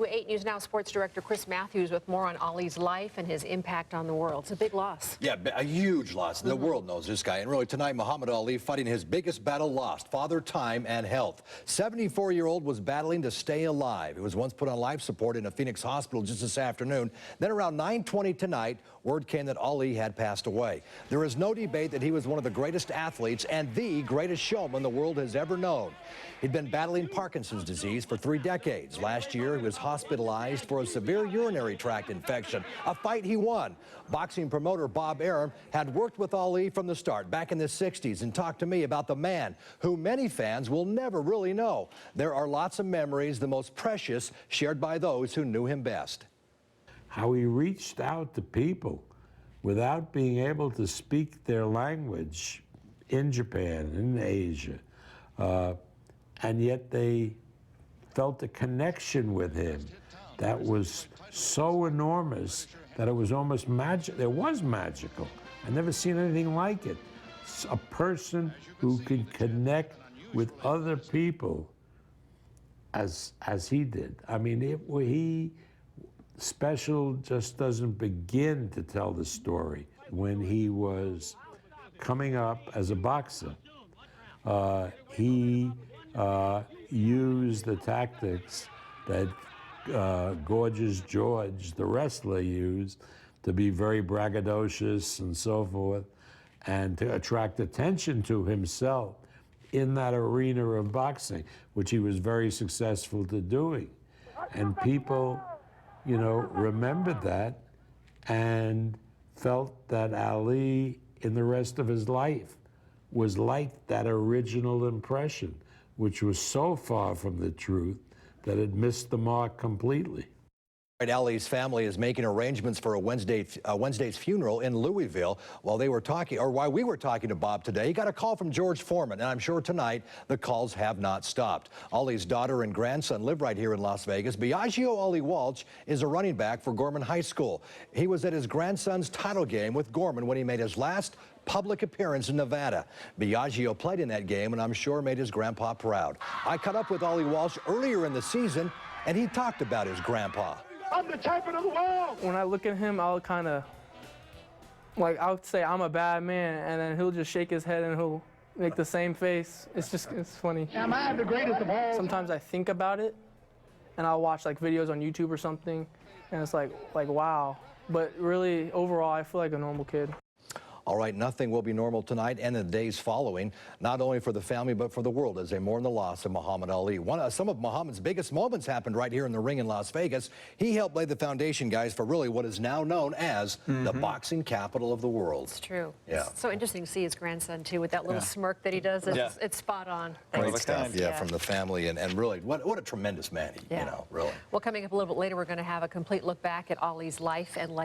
to 8 News Now sports director Chris Matthews with more on Ali's life and his impact on the world. It's a big loss. Yeah, a huge loss. The world knows this guy. And really tonight, Muhammad Ali fighting his biggest battle lost, father time and health. 74-year-old was battling to stay alive. He was once put on life support in a Phoenix hospital just this afternoon. Then around 9:20 tonight, word came that Ali had passed away. There is no debate that he was one of the greatest athletes and the greatest showman the world has ever known. He'd been battling Parkinson's disease for 3 decades. Last year, he was hospitalized for a severe urinary tract infection, a fight he won. Boxing promoter Bob Arum had worked with Ali from the start back in the 60s and talked to me about the man who many fans will never really know. There are lots of memories, the most precious, shared by those who knew him best. How he reached out to people without being able to speak their language in Japan, in Asia, and yet they felt a connection with him that was so enormous that it was almost magic. It was magical. I've never seen anything like it. It's a person who can connect with other people as he did. I mean, special just doesn't begin to tell the story. When he was coming up as a boxer, he used the tactics that Gorgeous George, the wrestler, used to be very braggadocious and so forth, and to attract attention to himself in that arena of boxing, which he was very successful to doing. And people, you know, remembered that and felt that Ali, in the rest of his life, was like that original impression, which was so far from the truth that it missed the mark completely. Ali's family is making arrangements for a Wednesday's funeral in Louisville. While we were talking to Bob today, he got a call from George Foreman, and I'm sure tonight the calls have not stopped. Ali's daughter and grandson live right here in Las Vegas. Biagio Ali Walsh is a running back for Gorman High School. He was at his grandson's title game with Gorman when he made his last public appearance in Nevada. Biagio played in that game and I'm sure made his grandpa proud. I caught up with Ali Walsh earlier in the season, and he talked about his grandpa. I'm the champion of the world! When I look at him, I'll kind of, I'll say I'm a bad man, and then he'll just shake his head and he'll make the same face. It's funny. Am I the greatest of all? Sometimes I think about it, and I'll watch videos on YouTube or something, and it's like wow. But really, overall, I feel like a normal kid. All right, nothing will be normal tonight and the days following, not only for the family but for the world as they mourn the loss of Muhammad Ali. Some of Muhammad's biggest moments happened right here in the ring in Las Vegas. He helped lay the foundation, guys, for really what is now known as the boxing capital of the world. It's true. Yeah. It's so interesting to see his grandson, too, with that little smirk that he does. It's spot on. Great stuff, from the family, and really, what a tremendous man, you know, really. Well, coming up a little bit later, we're going to have a complete look back at Ali's life and legacy.